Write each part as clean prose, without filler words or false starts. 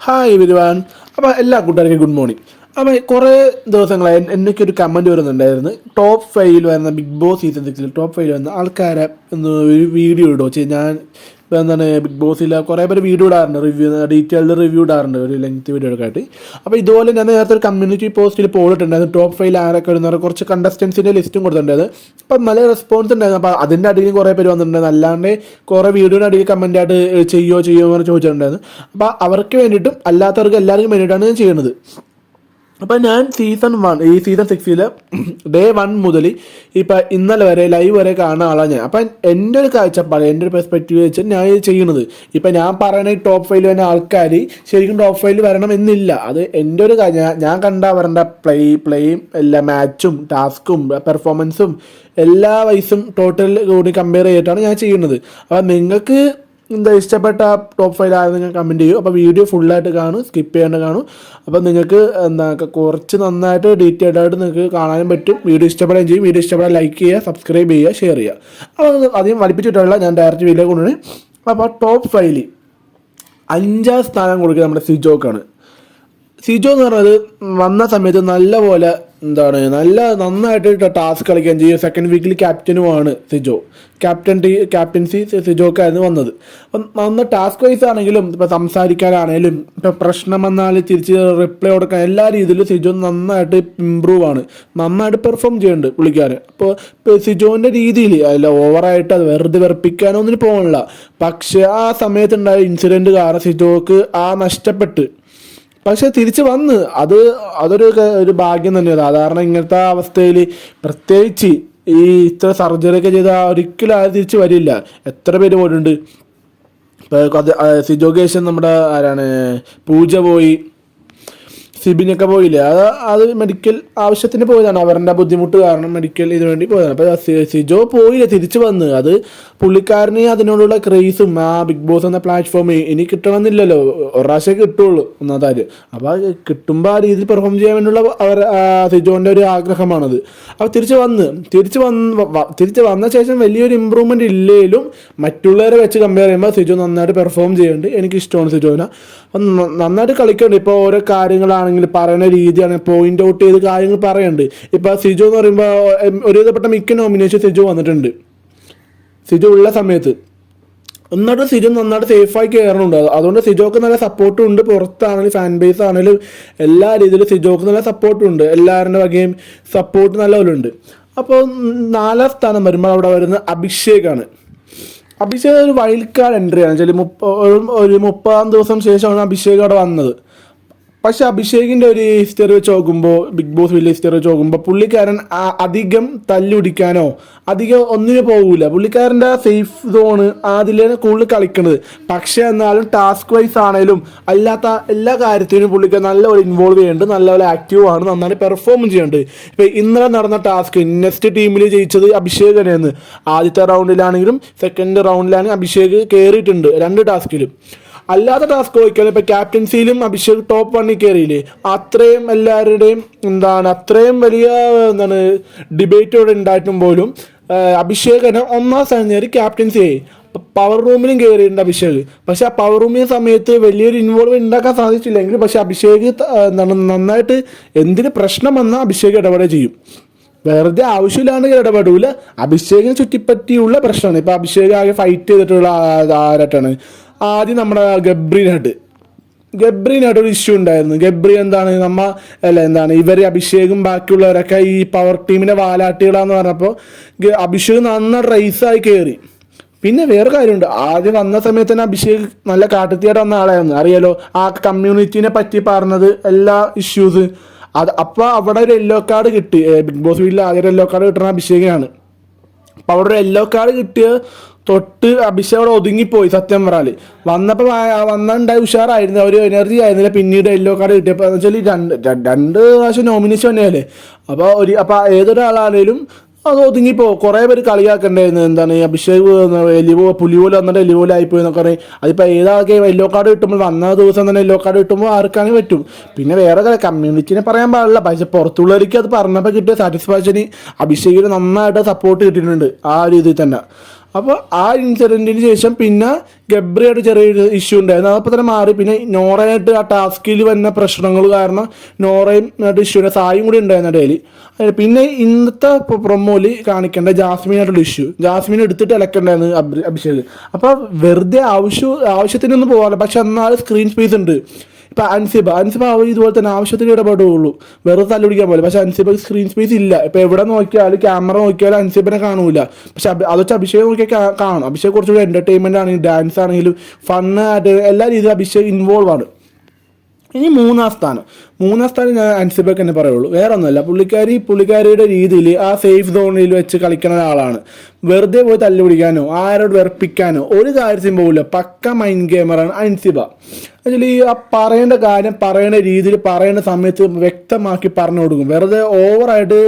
Hi everyone. അപ്പോൾ എല്ലാ കൂട്ടുകാർക്കും ഗുഡ് മോർണിംഗ്. അപ്പോൾ കുറേ ദിവസങ്ങളായി എനിക്കൊരു കമൻറ്റ് വരുന്നുണ്ടായിരുന്നു, ടോപ്പ് 5 വരുന്ന ബിഗ് ബോസ് സീസൺ 6 ടോപ്പ് 5 വരുന്ന ആൾക്കാരെ ഒന്ന് ഒരു വീഡിയോ ഇടുമോ? ഞാൻ എന്താണ് ബിഗ് ബോസിൽ കുറേ പേര് വീഡിയോ ഇടാറുണ്ട്, ഡീറ്റെയിൽഡ് റിവ്യൂ ഇടാറുണ്ട് ഒരു ലെങ്ത് വീഡിയോ ഒക്കെ ആയിട്ട്. അപ്പോൾ ഇതുപോലെ ഞാൻ നേരത്തെ ഒരു കമ്മ്യൂണിറ്റി പോസ്റ്റിൽ പോയിട്ടുണ്ടായിരുന്നു, ടോപ്പ് 5 ആരൊക്കെ വരുന്ന കുറച്ച് കണ്ടസ്റ്റൻസിൻ്റെ ലിസ്റ്റും കൊടുത്തിട്ടുണ്ടായിരുന്നു. അപ്പം നല്ല റെസ്പോൺസ് ഉണ്ടായിരുന്നു. അപ്പോൾ അതിൻ്റെ അടിയിൽ കുറേ പേര് വന്നിട്ടുണ്ടായിരുന്നു, അല്ലാണ്ട് കുറേ വീഡിയോയുടെ അടിയിൽ കമൻ്റ് ആയിട്ട് ചെയ്യുമോ എന്ന് ചോദിച്ചിട്ടുണ്ടായിരുന്നു. അപ്പോൾ അവർക്ക് വേണ്ടിയിട്ടും അല്ലാത്തവർക്ക് എല്ലാവർക്കും വേണ്ടിയിട്ടാണ് ഞാൻ ചെയ്യുന്നത്. അപ്പം ഞാൻ സീസൺ 6 ഡേ 1 മുതൽ ഇപ്പം ഇന്നലെ വരെ ലൈവ് വരെ കാണുന്ന ആളാണ് ഞാൻ. അപ്പം എൻ്റെ ഒരു കാഴ്ചപ്പാട്, എൻ്റെ ഒരു പെർസ്പെക്റ്റീവ് വെച്ച് ഞാൻ ഇത് ചെയ്യുന്നത്. ഇപ്പം ഞാൻ പറയുന്ന ഈ ടോപ്പ് 5 വരുന്ന ആൾക്കാർ ശരിക്കും ടോപ്പ് 5 വരണം എന്നില്ല. അത് എൻ്റെ ഒരു കാര്യം. ഞാൻ കണ്ട അവരുടെ പ്ലേയും എല്ലാ മാച്ചും ടാസ്കും പെർഫോമൻസും എല്ലാ വയസ്സും ടോട്ടൽ കൂടി കമ്പയർ ചെയ്തിട്ടാണ് ഞാൻ ചെയ്യുന്നത്. അപ്പം നിങ്ങൾക്ക് എന്താ ഇഷ്ടപ്പെട്ട ടോപ്പ് 5 ആയത് നിങ്ങൾ കമൻറ്റ് ചെയ്യും. അപ്പോൾ വീഡിയോ ഫുള്ളായിട്ട് കാണും, സ്കിപ്പ് ചെയ്യാണ്ട് കാണും. അപ്പോൾ നിങ്ങൾക്ക് എന്താ കുറച്ച് നന്നായിട്ട് ഡീറ്റെയിൽഡ് ആയിട്ട് നിങ്ങൾക്ക് കാണാനും പറ്റും. വീഡിയോ ഇഷ്ടപ്പെടുകയും ചെയ്യും. വീഡിയോ ഇഷ്ടപ്പെടാൻ ലൈക്ക് ചെയ്യുക, സബ്സ്ക്രൈബ് ചെയ്യുക, ഷെയർ ചെയ്യുക. അപ്പോൾ അധികം വലിപ്പിച്ചിട്ടുള്ള ഞാൻ ഡയറക്റ്റ് വീഡിയോ കൊണ്ടുപോയി. അപ്പോൾ ടോപ്പ് 5 5ാം സ്ഥാനം കൊടുക്കുന്നത് നമ്മുടെ സിജോക്കാണ്. സിജോ എന്ന് പറയുന്നത് വന്ന സമയത്ത് നല്ലപോലെ നന്നായിട്ട് ടാസ്ക് കളിക്കാൻ ചെയ്യും. സെക്കൻഡ് വീക്കിൽ ക്യാപ്റ്റനുമാണ് സിജോ. ക്യാപ്റ്റൻസി സിജോക്കായിരുന്നു വന്നത്. അപ്പം വന്ന ടാസ്ക് വൈസ് ആണെങ്കിലും ഇപ്പോൾ സംസാരിക്കാനാണെങ്കിലും ഇപ്പോൾ പ്രശ്നം വന്നാൽ തിരിച്ച് റിപ്ലൈ കൊടുക്കാൻ എല്ലാ രീതിയിലും സിജോ നന്നായിട്ട് ഇമ്പ്രൂവ് ആണ്, നന്നായിട്ട് പെർഫോം ചെയ്യുന്നുണ്ട് പുള്ളിക്കാരൻ. അപ്പോൾ സിജോൻ്റെ രീതിയിൽ അല്ല ഓവറായിട്ട് അത് വെറുതെ വെറുപ്പിക്കാനോ ഒന്നിനും പോകണില്ല. പക്ഷേ ആ സമയത്തുണ്ടായ ഇൻസിഡൻറ്റ് കാരണം സിജോക്ക് നഷ്ടപ്പെട്ട്. പക്ഷെ തിരിച്ച് വന്ന് അതൊരു ഭാഗ്യം തന്നെയാണ്. സാധാരണ ഇങ്ങനത്തെ അവസ്ഥയിൽ പ്രത്യേകിച്ച് ഈ ഇത്ര സർജറി ഒക്കെ ചെയ്താൽ ഒരിക്കലും ആരും തിരിച്ച് വരില്ല. എത്ര പേര് പോയിട്ടുണ്ട്. ഇപ്പോൾ സിജോക്ക് ശേഷം നമ്മുടെ പൂജ പോയി, സിബിനൊക്കെ പോയില്ലേ. അത് മെഡിക്കൽ ആവശ്യത്തിന് പോയതാണ്, അവരുടെ ബുദ്ധിമുട്ട് കാരണം മെഡിക്കൽ ഇതിനു വേണ്ടി പോയതാണ്. അപ്പോൾ സിജോ പോയില്ല, തിരിച്ചു വന്ന്. അത് പുള്ളിക്കാരന് അതിനോടുള്ള ക്രേസും ബിഗ് ബോസ് എന്ന പ്ലാറ്റ്ഫോമിൽ ഇനി കിട്ടണമെന്നില്ലല്ലോ, ഒരു പ്രാവശ്യമേ കിട്ടുള്ളൂ ഒന്നാമത്തെ. അപ്പോൾ കിട്ടുമ്പോൾ ആ രീതിയിൽ പെർഫോം ചെയ്യാൻ വേണ്ടിയുള്ള സിജോൻ്റെ ഒരു ആഗ്രഹമാണത്. അപ്പോൾ തിരിച്ച് വന്ന ശേഷം വലിയൊരു ഇമ്പ്രൂവ്മെൻ്റ് ഇല്ലെങ്കിലും മറ്റുള്ളവരെ വെച്ച് കമ്പയർ ചെയ്യുമ്പോൾ സിജോ നന്നായിട്ട് പെർഫോം ചെയ്യുന്നുണ്ട്. എനിക്കിഷ്ടമാണ് സിജോനെ. അപ്പം നന്നായിട്ട് കളിക്കുന്നുണ്ട്. ഇപ്പോൾ ഓരോ കാര്യങ്ങളാണെങ്കിൽ പറയുന്ന രീതിയാണ്, പോയിന്റ് ഔട്ട് ചെയ്ത് കാര്യങ്ങൾ പറയുന്നുണ്ട്. ഇപ്പോൾ സിജോ എന്ന് പറയുമ്പോൾ ഒരുവിധപ്പെട്ട മിക്ക നോമിനേഷൻ സിജോ വന്നിട്ടുണ്ട്. സിജോ ഉള്ള സമയത്ത് സിജോ നന്നായിട്ട് സേഫായി കയറുന്നുണ്ട്. അതുകൊണ്ട് സിജോക്ക് നല്ല സപ്പോർട്ടും ഉണ്ട്. പുറത്താണെങ്കിലും ഫാൻ ബേസ് ആണെങ്കിലും എല്ലാ രീതിയിലും സിജോക്ക് നല്ല സപ്പോർട്ടും ഉണ്ട്. എല്ലാവരുടെ വകയും സപ്പോർട്ട് നല്ലപോലെ. അപ്പോൾ 4ാം സ്ഥാനം വരുമ്പോൾ അവിടെ വരുന്നത് അഭിഷേകാണ്. അഭിഷേക് ഒരു വൈൽഡ് കാർഡ് എൻട്രിയാണ്. ഒരു 30 ദിവസം ശേഷമാണ് അഭിഷേക് അവിടെ വന്നത്. പക്ഷെ അഭിഷേകിൻ്റെ ഒരു ഹിസ്റ്ററി വെച്ച് നോക്കുമ്പോൾ, ബിഗ് ബോസ് വലിയ ഹിസ്റ്ററി വെച്ച് നോക്കുമ്പോൾ പുള്ളിക്കാരൻ അധികം തല്ലുടിക്കാനോ അധികം ഒന്നിനും പോകില്ല. പുള്ളിക്കാരൻ്റെ സേഫ് സോണ് അതിലാണ് കൂടുതൽ കളിക്കുന്നത്. പക്ഷേ എന്നാലും ടാസ്ക് വൈസ് ആണെങ്കിലും അല്ലാത്ത എല്ലാ കാര്യത്തിനും പുള്ളിക്കാരൻ നല്ലപോലെ ഇൻവോൾവ് ചെയ്യുന്നുണ്ട്, നല്ലപോലെ ആക്റ്റീവ് ആണ്, നന്നായിട്ട് പെർഫോം ചെയ്യുന്നുണ്ട്. ഇപ്പോൾ ഇന്നലെ നടന്ന ടാസ്ക് നെക്സ്റ്റ് ടീമിൽ ജയിച്ചത് അഭിഷേക് തന്നെയാണ്. ആദ്യത്തെ റൗണ്ടിലാണെങ്കിലും സെക്കൻഡ് റൗണ്ടിലാണെങ്കിലും അഭിഷേക് കയറിയിട്ടുണ്ട് 2 ടാസ്കിലും. അല്ലാത്ത ടാസ്ക് നോക്കിയാൽ ഇപ്പോൾ ക്യാപ്റ്റൻസിയിലും അഭിഷേക് ടോപ്പ് 1 കയറിയില്ലേ. അത്രയും എല്ലാവരുടെയും അത്രയും വലിയ ഡിബേറ്റോടെ ഉണ്ടായിട്ടും പോലും അഭിഷേകിന് 1ാം സ്ഥാനം കയറി ക്യാപ്റ്റൻസി ആയി. പവർ റൂമിലും കയറിയിട്ടുണ്ട് അഭിഷേക്. പക്ഷെ ആ പവർ റൂമിന് സമയത്ത് വലിയൊരു ഇൻവോൾവ് ഉണ്ടാക്കാൻ സാധിച്ചില്ലെങ്കിൽ പക്ഷെ അഭിഷേക് നന്നായിട്ട് എന്തിന് പ്രശ്നം വന്നാൽ അഭിഷേക് ഇടപെടുക ചെയ്യും. വെറുതെ ആവശ്യമില്ലാണ്ട് ഇടപെടൂല. അഭിഷേകിനെ ചുറ്റിപ്പറ്റിയുള്ള പ്രശ്നമാണ്. ഇപ്പോൾ അഭിഷേക് ആകെ ഫൈറ്റ് ചെയ്തിട്ടുള്ള ആരായിട്ടാണ്? ആദ്യം നമ്മുടെ ഗബ്രീനായിട്ട് ഒരു ഇഷ്യൂ ഉണ്ടായിരുന്നു. ഗബ്രി ഇവർ അഭിഷേകും ബാക്കിയുള്ളവരൊക്കെ ഈ പവർ ടീമിൻ്റെ വാലാട്ടികളാന്ന് പറഞ്ഞപ്പോൾ അഭിഷേക് നന്നായിട്ട് റൈസായി കയറി. പിന്നെ വേറെ കാര്യമുണ്ട്, ആദ്യം വന്ന സമയത്ത് തന്നെ അഭിഷേക് നല്ല കാട്ടുതീയായിട്ട് വന്ന ആളായിരുന്നു. അറിയാലോ, ആ കമ്മ്യൂണിറ്റീനെ പറ്റി പറഞ്ഞത് എല്ലാ ഇഷ്യൂസ്. അപ്പോൾ അവിടെ ഒരു യെല്ലോ കാർഡ് കിട്ടി. ബിഗ് ബോസ് വീട്ടിൽ ആദ്യം യെല്ലോ കാർഡ് കിട്ടുന്ന അഭിഷേകിനാണ്. അപ്പോൾ അവിടെ ഒരു യെല്ലോ കാർഡ് കിട്ടിയ തൊട്ട് അഭിഷേക് അവിടെ ഒതുങ്ങിപ്പോയി. സത്യം പറഞ്ഞാൽ വന്നുണ്ടായി ഉഷാറായിരുന്നു, ഒരു എനർജി ആയിരുന്നില്ല. പിന്നീട് യെല്ലോ കാർഡ് കിട്ടിയപ്പോൾ എന്ന് വെച്ചാൽ 2 പ്രാവശ്യം നോമിനേഷൻ തന്നെയല്ലേ. അപ്പോൾ ഏതൊരാളാണേലും അത് ഒതുങ്ങിപ്പോൾ കുറേ പേര് കളിയാക്കണ്ടായിരുന്നു. അഭിഷേക് പുലി പോലെ വന്നിട്ട് എലി പോലെ ആയിപ്പോയി എന്നൊക്കെ പറയും. അതിപ്പോൾ ഏതാകെ യെല്ലോ കാർഡ് കിട്ടുമ്പോൾ വന്ന ദിവസം തന്നെ യെല്ലോ കാർഡ് കിട്ടുമ്പോൾ ആർക്കാണെങ്കിൽ പറ്റും. പിന്നെ വേറെ കമ്മ്യൂണിറ്റിനെ പറയാൻ പാടില്ല. പക്ഷെ പുറത്തുള്ളവർക്ക് അത് പറഞ്ഞപ്പോൾ കിട്ടിയ സാറ്റിസ്ഫാക്ഷന് അഭിഷേകിന് നന്നായിട്ട് സപ്പോർട്ട് കിട്ടിയിട്ടുണ്ട് ആ രീതിയിൽ തന്നെ. അപ്പോൾ ആ ഇൻസിഡൻറ്റിന് ശേഷം പിന്നെ ഗബ്രിയായിട്ട് ചെറിയൊരു ഇഷ്യൂ ഉണ്ടായിരുന്നു. അതപ്പോൾ തന്നെ മാറി. പിന്നെ നോറയായിട്ട് ആ ടാസ്കിൽ വന്ന പ്രശ്നങ്ങൾ കാരണം നോറയും ഇഷ്യൂവിൻ്റെ സായും കൂടി ഉണ്ടായിരുന്നു ഇടയിൽ. പിന്നെ ഇന്നത്തെ പ്രൊമോയിൽ കാണിക്കേണ്ട ജാസ്മിനായിട്ടുള്ള ഇഷ്യൂ, ജാസ്മിൻ എടുത്തിട്ട് ഇലക്കണ്ടായിരുന്നു അഭിഷേക്. അപ്പോൾ വെറുതെ ആവശ്യത്തിനൊന്നും പോകാറില്ല, പക്ഷെ എന്നാൽ സ്ക്രീൻ സ്പേസ് ഉണ്ട്. ഇപ്പം അൻസിബ ഇതുപോലെ തന്നെ ആവശ്യത്തിന് ഇടപെടുകയുള്ളൂ, വെറുതെ തല്ലുപിടിക്കാൻ പോലെ. പക്ഷെ അൻസിബക്ക് സ്ക്രീൻ സ്പേസ് ഇല്ല. ഇപ്പം എവിടെ നോക്കിയാലും ക്യാമറ നോക്കിയാലും അൻസിബനെ കാണൂല. പക്ഷെ അത് വെച്ച് അഭിഷേക് നോക്കിയാൽ കാണും. അഭിഷേക് കുറച്ചുകൂടി എൻ്റർടൈൻമെൻ്റ് ആണെങ്കിലും ഡാൻസ് ആണെങ്കിലും ഫണ്ണായിട്ട് എല്ലാ രീതിയിലും അഭിഷേക് ഇൻവോൾവ് ആണ്. ഇനി മൂന്നാം സ്ഥാനം ഞാൻ അൻസിബക്ക് തന്നെ പറയുള്ളൂ. വേറെ ഒന്നുമല്ല, പുള്ളിക്കാരിയുടെ രീതിയിൽ ആ സേഫ് സോണിൽ വെച്ച് കളിക്കുന്ന ഒരാളാണ്. വെറുതെ പോയി തല്ലുപിടിക്കാനോ ആരോട് വെറുപ്പിക്കാനോ ഒരു കാര്യത്തിനും പോകില്ല. പക്ക മൈൻഡ് ഗെയിമറാണ് അൻസിബ. ആക്ച്വലി ആ പറയേണ്ട കാര്യം പറയേണ്ട രീതിയിൽ പറയേണ്ട സമയത്ത് വ്യക്തമാക്കി പറഞ്ഞു കൊടുക്കും. വെറുതെ ഓവറായിട്ട്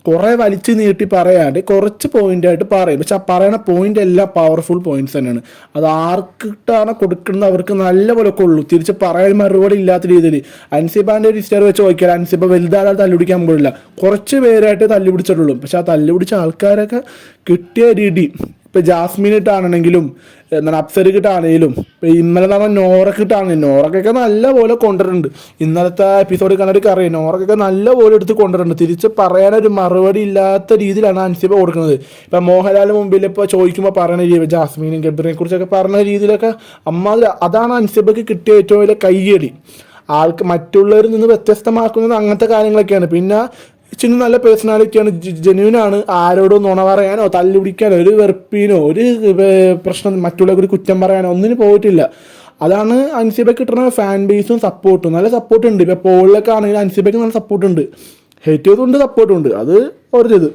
കുറേ വലിച്ചു നീട്ടി പറയാണ്ട് കുറച്ച് പോയിൻ്റായിട്ട് പറയും. പക്ഷെ ആ പറയുന്ന പോയിൻ്റ് എല്ലാം പവർഫുൾ പോയിന്റ്സ് തന്നെയാണ്. അത് ആർക്കിട്ടാണ് കൊടുക്കുന്നത് അവർക്ക് നല്ലപോലെ കൊള്ളു. തിരിച്ച് പറയാൻ മറുപടി ഇല്ലാത്ത രീതിയിൽ അൻസിബാൻ്റെ ഒരു ഹിസ്റ്ററി വെച്ച് നോക്കിയാൽ അൻസിബ വലുതായാൽ തല്ലുപിടിക്കാൻ പോലില്ല. കുറച്ച് പേരായിട്ട് തല്ലുപിടിച്ചിട്ടുള്ളൂ. പക്ഷെ ആ തല്ലുപിടിച്ച ആൾക്കാരൊക്കെ കിട്ടിയ രീതി, ഇപ്പം ജാസ്മിനിട്ടാണെങ്കിലും എന്താണ് അപ്സരക്കിട്ടാണെങ്കിലും ഇപ്പം ഇന്നലെ നടന്ന നോറക്കിട്ടാണെങ്കിലും നോറക്കൊക്കെ നല്ല പോലെ കൊണ്ടുവരുന്നുണ്ട്. ഇന്നലത്തെ എപ്പിസോഡ് കണ്ടിട്ട് അറിയാം, നോറക്കൊക്കെ നല്ല പോലെ എടുത്ത് കൊണ്ടുവരുന്നുണ്ട്. തിരിച്ച് പറയാനൊരു മറുപടി ഇല്ലാത്ത രീതിയിലാണ് അൻസിബ കൊടുക്കുന്നത്. ഇപ്പം മോഹൻലാലിന് മുമ്പിൽ ഇപ്പോൾ ചോദിക്കുമ്പോൾ പറയുന്ന രീതി ജാസ്മിനും ഗബ്രിനെ കുറിച്ചൊക്കെ പറഞ്ഞ രീതിയിലൊക്കെ അതാണ് അൻസിബക്ക് കിട്ടിയ ഏറ്റവും വലിയ കയ്യടി. ആൾക്ക് മറ്റുള്ളവരിൽ നിന്ന് വ്യത്യസ്തമാക്കുന്നത് അങ്ങനത്തെ കാര്യങ്ങളൊക്കെയാണ്. പിന്നെ ഇച്ചിരി നല്ല പേഴ്സണാലിറ്റിയാണ്, ജെന്യൂനാണ്. ആരോടും നുണ പറയാനോ തല്ലുപിടിക്കാനോ ഒരു വെറുപ്പിനോ ഒരു പ്രശ്നം മറ്റുള്ളവർക്ക് കുറ്റം പറയാനോ ഒന്നിനും പോയിട്ടില്ല. അതാണ് അൻസിബയ്ക്ക് കിട്ടുന്ന ഫാൻ ബേസും സപ്പോർട്ടും. നല്ല സപ്പോർട്ടുണ്ട്. ഇപ്പോൾ പോളിലൊക്കെ ആണെങ്കിൽ അൻസിബയ്ക്ക് നല്ല സപ്പോർട്ടുണ്ട്, ഹേറ്റേഴ്സുണ്ട് സപ്പോർട്ടുണ്ട്. അത് ഒരു ഇത്.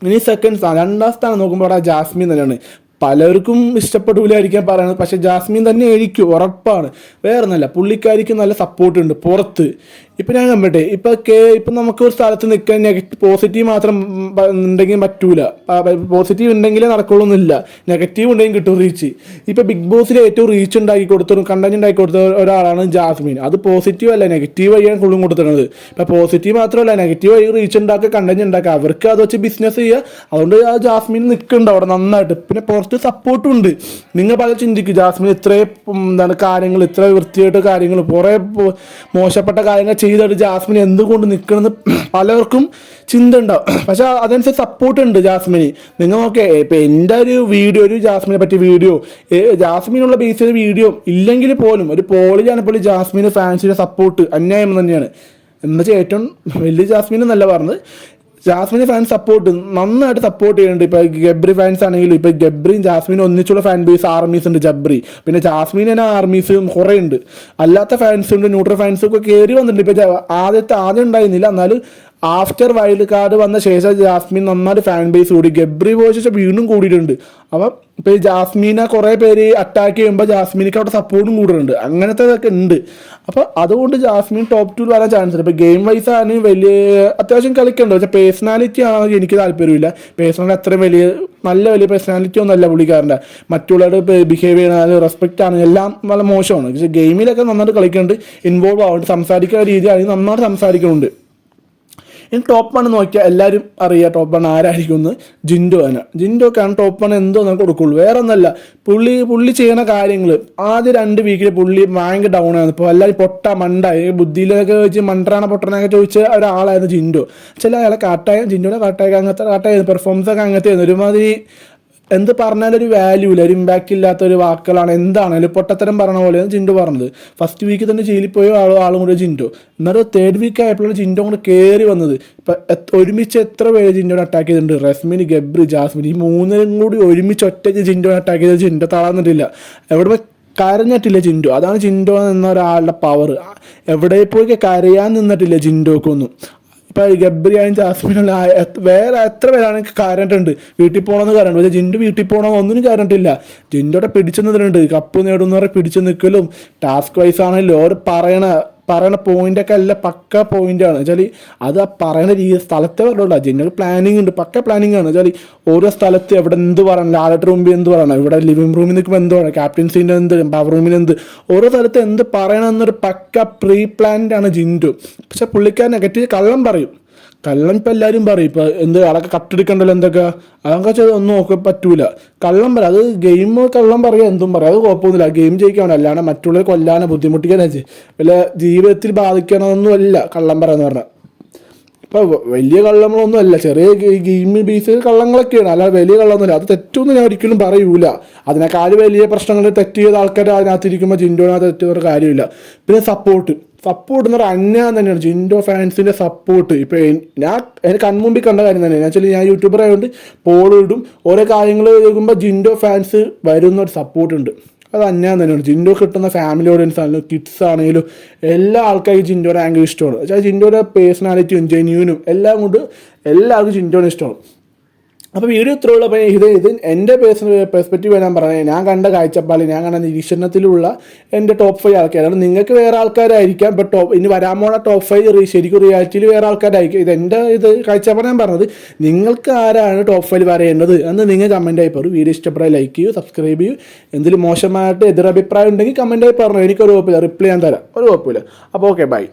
ഇനി സെക്കൻഡ് സ്ഥാനം, രണ്ടാം സ്ഥാനം നോക്കുമ്പോൾ അവിടെ ജാസ്മിൻ തന്നെയാണ്. പലർക്കും ഇഷ്ടപ്പെടില്ലായിരിക്കാൻ പറയുന്നത്, പക്ഷെ ജാസ്മിൻ തന്നെ ആയിരിക്കും ഉറപ്പാണ്. വേറെ ഒന്നല്ല, പുള്ളിക്കാരിക്ക് നല്ല സപ്പോർട്ടുണ്ട് പുറത്ത്. ഇപ്പം ഞാൻ കമ്പട്ടെ ഇപ്പം നമുക്ക് ഒരു സ്ഥലത്ത് നിൽക്കാൻ പോസിറ്റീവ് മാത്രം ഉണ്ടെങ്കിൽ പറ്റൂല. പോസിറ്റീവ് ഉണ്ടെങ്കിലേ നടക്കുള്ളൂന്നില്ല, നെഗറ്റീവ് ഉണ്ടെങ്കിൽ കിട്ടും റീച്ച്. ഇപ്പം ബിഗ് ബോസിൽ ഏറ്റവും റീച്ച് ഉണ്ടാക്കി കൊടുത്തതും കണ്ടന്റ് ഉണ്ടാക്കി കൊടുത്ത ഒരാളാണ് ജാസ്മിൻ. അത് പോസിറ്റീവ് അല്ല നെഗറ്റീവ് വഴിയാണ് കൂടുതലും കൊടുത്തിരുന്നത്. ഇപ്പം പോസിറ്റീവ് മാത്രമല്ല നെഗറ്റീവ് വഴി റീച്ച് ഉണ്ടാക്കുക, കണ്ടന്റ് ഉണ്ടാക്കുക, അവർക്ക് അത് വെച്ച് ബിസിനസ് ചെയ്യുക. അതുകൊണ്ട് ആ ജാസ്മിൻ നിൽക്കുന്നുണ്ട് അവിടെ നന്നായിട്ട്. പിന്നെ പുറത്ത് സപ്പോർട്ടും ഉണ്ട്. നിങ്ങൾ പല ചിന്തിക്കും ജാസ്മിൻ ഇത്രയും കാര്യങ്ങൾ ഇത്ര വൃത്തിയായിട്ട് കാര്യങ്ങൾ കുറേ മോശപ്പെട്ട കാര്യങ്ങൾ ചെയ്തിട്ട് ജാസ്മിൻ എന്തുകൊണ്ട് നിൽക്കണമെന്ന് പലർക്കും ചിന്ത ഉണ്ടാവും. പക്ഷെ അതനുസരിച്ച് സപ്പോർട്ട് ഉണ്ട് ജാസ്മിന്. നിങ്ങൾ നോക്കിയാൽ ഇപ്പം എൻ്റെ ഒരു ജാസ്മിനെ പറ്റിയ വീഡിയോ, ജാസ്മിനുള്ള ബേസ് ചെയ്ത വീഡിയോ ഇല്ലെങ്കിൽ പോലും ഒരു പോളിലാണെങ്കിൽ ജാസ്മിന് ഫാൻസിൻ്റെ സപ്പോർട്ട് അന്യായം തന്നെയാണ്. എന്നുവെച്ചാൽ ഏറ്റവും വലിയ ജാസ്മിൻ എന്നല്ല പറഞ്ഞത്, ജാസ്മിന് ഫാൻ സപ്പോർട്ട് നന്നായിട്ട് സപ്പോർട്ട് ചെയ്യുന്നുണ്ട്. ഇപ്പോൾ ഗബ്രി ഫാൻസ് ആണെങ്കിലും ഇപ്പോൾ ഗബ്രിയും ജാസ്മിനും ഒന്നിച്ചുള്ള ഫാൻ ബേസ് ആർമീസ് ഉണ്ട് ജബ്രി. പിന്നെ ജാസ്മിൻ തന്നെ ആർമീസും കുറേ ഉണ്ട്, അല്ലാത്ത ഫാൻസ് ഉണ്ട്, ന്യൂട്രൽ ഫാൻസും ഒക്കെ കയറി വന്നിട്ടുണ്ട്. ഇപ്പോൾ ആദ്യം ഉണ്ടായിരുന്നില്ല, എന്നാലും ആഫ്റ്റർ വൈൽഡ് കാർഡ് വന്ന ശേഷം ജാസ്മിൻ നന്നായിട്ട് ഫാൻ ബേസ് കൂടി. ഗബ്രി പോയ ശേഷം വീണ്ടും കൂടിയിട്ടുണ്ട്. അപ്പം ഇപ്പോൾ ഈ ജാസ്മിനെ കുറേ പേര് അറ്റാക്ക് ചെയ്യുമ്പോൾ ജാസ്മിനിക്ക് അവിടെ സപ്പോർട്ടും കൂടുതലുണ്ട്. അങ്ങനത്തെ ഇതൊക്കെ ഉണ്ട്. അപ്പോൾ അതുകൊണ്ട് ജാസ്മിൻ ടോപ്പ് 2 വരാൻ ചാൻസ് ഉണ്ട്. ഇപ്പോൾ ഗെയിം വൈസ് ആണ് വലിയ അത്യാവശ്യം കളിക്കുന്നുണ്ട്. പക്ഷേ പേഴ്സണാലിറ്റി ആണെങ്കിൽ എനിക്ക് താല്പര്യമില്ല. പേഴ്സണാലിറ്റി അത്രയും വലിയ പേഴ്സണാലിറ്റി ഒന്നുമല്ല പുള്ളിക്കാരൻ്റെ. മറ്റുള്ളവരുടെ ബിഹേവ് ചെയ്യണ റെസ്പെക്റ്റ് ആണ് എല്ലാം വളരെ മോശമാണ്. പക്ഷേ ഗെയിമിലൊക്കെ നന്നായിട്ട് കളിക്കുന്നുണ്ട്, ഇൻവോൾവ് ആവുന്നുണ്ട്, സംസാരിക്കുന്ന രീതിയാണെങ്കിൽ നന്നായിട്ട് സംസാരിക്കുന്നുണ്ട്. ഇനി ടോപ്പ് 1 നോക്കിയാൽ എല്ലാവരും അറിയാം ടോപ്പ് 1 ആരായിരിക്കും എന്ന്. ജിൻഡോക്കാണ് ടോപ്പ് 1 എന്തോ നമുക്ക് കൊടുക്കുള്ളൂ. വേറെ ഒന്നല്ല, പുള്ളി ചെയ്യുന്ന കാര്യങ്ങൾ ആദ്യം 2 വീക്കിൽ പുള്ളി ഭയങ്കര ഡൗൺ ആയിരുന്നു. ഇപ്പോൾ എല്ലാവരും മണ്ട ബുദ്ധിയിലൊക്കെ വെച്ച് മണ്ടറാണ് പൊട്ടനൊക്കെ ചോദിച്ച ഒരാളായിരുന്നു ജിൻഡോ. ചില അയാളെ ജിൻഡോനെ കാട്ടായിരുന്നു പെർഫോമൻസ് ഒക്കെ അങ്ങനത്തെ ആയിരുന്നു. ഒരുമാതിരി എന്ത് പറഞ്ഞാലൊരു വാല്യൂ ഇല്ല, ഒരു ഇമ്പാക്റ്റ് ഇല്ലാത്ത ഒരു വാക്കുകളാണ്. എന്താണെങ്കിലും പൊട്ടത്തരം പറഞ്ഞ പോലെയാണ് ജിൻഡോ പറഞ്ഞത്. ഫസ്റ്റ് വീക്ക് തന്നെ ജയിലിൽ പോയ ആളും കൂടെ ജിൻഡോ. എന്നാലും 3rd വീക്ക് ആയപ്പോഴാണ് ജിൻഡോ കൂടെ കയറി വന്നത്. ഇപ്പം ഒരുമിച്ച് എത്ര പേര് ജിൻഡോനെ അറ്റാക്ക് ചെയ്തിട്ടുണ്ട്? റസ്മിൻ, ഗബ്രി, ജാസ്മിൻ, ഈ 3 കൂടി ഒരുമിച്ച് ഒറ്റയ്ക്ക് ജിൻഡോനെ അറ്റാക്ക് ചെയ്തത് ജിൻഡോ തളർന്നിട്ടില്ല, എവിടെ കരഞ്ഞിട്ടില്ല ജിൻഡോ. അതാണ് ജിൻഡോ എന്ന ഒരാളുടെ പവർ. എവിടെ പോയി കരയാൻ നിന്നിട്ടില്ല ജിൻഡോക്കൊന്നും. ഇപ്പം ഗബ്രിയായും ജാസ്മിനുള്ള വേറെ എത്ര പേരാണ് കരണ്ടിട്ടുണ്ട്, വീട്ടിൽ പോകണമെന്ന് കരണ്ട്. പക്ഷേ ജിൻഡോ വീട്ടിൽ പോകണമെന്ന് ഒന്നിനും കരണ്ടില്ല. ജിൻഡോയുടെ പിടിച്ചു നിന്നിട്ടുണ്ട്, കപ്പ് നേടുന്നവരെ പിടിച്ചു നിൽക്കലും ടാസ്ക് വൈസ് ആണെങ്കിലും ഓരോ പറയണ പോയിൻ്റൊക്കെ അല്ല പക്ക പോയിൻ്റാണ് വെച്ചാൽ. അത് ആ പറയണ സ്ഥലത്തെ പറഞ്ഞുള്ള ജിൻഡോക്ക് പ്ലാനിങ് ഉണ്ട്, പക്ക പ്ലാനിങ് ആണ് വെച്ചാൽ. ഓരോ സ്ഥലത്ത് എവിടെ എന്ത് പറയണം, ലാലറ്റ് റൂമിൽ എന്ത് പറയണം, ഇവിടെ ലിവിംഗ് റൂമിൽ നിൽക്കുമ്പോൾ എന്ത് പറയണം, ക്യാപ്റ്റൻസിൻ്റെ എന്ത്, പവർ റൂമിൽ എന്ത്, ഓരോ സ്ഥലത്ത് എന്ത് പറയണം എന്നൊരു പക്ക പ്രീ പ്ലാൻഡ് ആണ് ജിൻഡോ. പക്ഷെ പുള്ളിക്കാരൻ നെഗറ്റീവ് കള്ളം പറയും. കള്ളം ഇപ്പം എല്ലാവരും പറയും ഇപ്പം എന്ത് അതൊക്കെ കട്ടെടുക്കണ്ടല്ലോ എന്തൊക്കെ അതൊക്കെ വെച്ചാൽ ഒന്നും നോക്കാൻ പറ്റൂല. കള്ളം പറയാം, അത് ഗെയിം കള്ളം പറയാം, എന്തും പറയാം, അത് കുഴപ്പമൊന്നുമില്ല. ഗെയിം ജയിക്കാണ്, അല്ലാണ്ട് മറ്റുള്ളവരെ കൊല്ലാനോ ബുദ്ധിമുട്ടിക്കാനോ വല്ല ജീവിതത്തിൽ ബാധിക്കണമെന്നല്ല കള്ളം പറയാന്ന് പറഞ്ഞാൽ. ഇപ്പോൾ വലിയ കള്ളങ്ങളൊന്നും അല്ല, ചെറിയ ഗെയിം ബേസ് കള്ളങ്ങളൊക്കെയാണ്, അല്ലാതെ വലിയ കള്ളമൊന്നുമില്ല. അത് തെറ്റൊന്നും ഞാൻ ഒരിക്കലും പറയൂല. അതിനേക്കാൾ വലിയ പ്രശ്നങ്ങൾ തെറ്റ് ചെയ്ത ആൾക്കാർ അതിനകത്തിരിക്കുമ്പോൾ ജിൻഡോനകത്ത് തെറ്റൊരു കാര്യമില്ല. പിന്നെ സപ്പോർട്ട് എന്ന് പറഞ്ഞാൽ അന്യായം തന്നെയാണ് ജിൻഡോ ഫാൻസിൻ്റെ സപ്പോർട്ട്. ഇപ്പോൾ ഞാൻ എനിക്ക് കൺമുമ്പിൽ കണ്ട കാര്യം തന്നെയാണ്. ആക്ച്വലി ഞാൻ യൂട്യൂബർ ആയതുകൊണ്ട് പോളും ഇടും, ഓരോ കാര്യങ്ങൾ കേൾക്കുമ്പോൾ ജിൻഡോ ഫാൻസ് വരുന്നൊരു സപ്പോർട്ടുണ്ട്. അത് അന്യായം തന്നെയാണ്. ജിൻഡോ കിട്ടുന്ന ഫാമിലി ഓഡിയൻസ് ആണെങ്കിലും കിഡ്സ് ആണെങ്കിലും എല്ലാ ആൾക്കാർക്കും ജിൻഡോയുടെ ആംഗിൾ ഇഷ്ടമാണ്. വെച്ചാൽ ജിൻഡോയുടെ പേഴ്സണാലിറ്റിയും ജെന്യൂനും എല്ലാം കൊണ്ട് എല്ലാവർക്കും ജിൻഡോനെ ഇഷ്ടമാണ്. അപ്പോൾ വീഡിയോ ഇത്രയുള്ള. അപ്പോൾ ഇത് എൻ്റെ പേഴ്സണൽ പെർസ്പെക്റ്റീവ് ഞാൻ പറഞ്ഞത്, ഞാൻ കണ്ട കാഴ്ചപ്പാടിൽ, ഞാൻ കണ്ട നിരീക്ഷണത്തിലുള്ള എൻ്റെ ടോപ്പ് 5 ആൾക്കാരാണ്. നിങ്ങൾക്ക് വേറെ ആൾക്കാരായിരിക്കാം, ബട്ട് ഇനി വരാൻ പോണ ടോപ്പ് 5 ശരിക്കും റിയാലിറ്റിയിൽ വേറെ ആൾക്കാരായിരിക്കും. ഇത് കാഴ്ചപ്പാട് ഞാൻ പറഞ്ഞത്. നിങ്ങൾക്ക് ആരാണ് ടോപ്പ് 5 പറയേണ്ടത് എന്ന് നിങ്ങൾ കമൻറ്റായി പറയും. വീഡിയോ ഇഷ്ടപ്പെടാൻ ലൈക്ക് ചെയ്യൂ, സബ്സ്ക്രൈബ് ചെയ്യൂ. എന്തെങ്കിലും മോശമായിട്ട് എതിരഭിപ്രായം ഉണ്ടെങ്കിൽ കമൻറ്റായി പറഞ്ഞു, എനിക്കൊരു കുഴപ്പമില്ല, റിപ്ലൈ ഞാൻ തരാം, ഒരു കുഴപ്പമില്ല. അപ്പോൾ ഓക്കെ, ബൈ.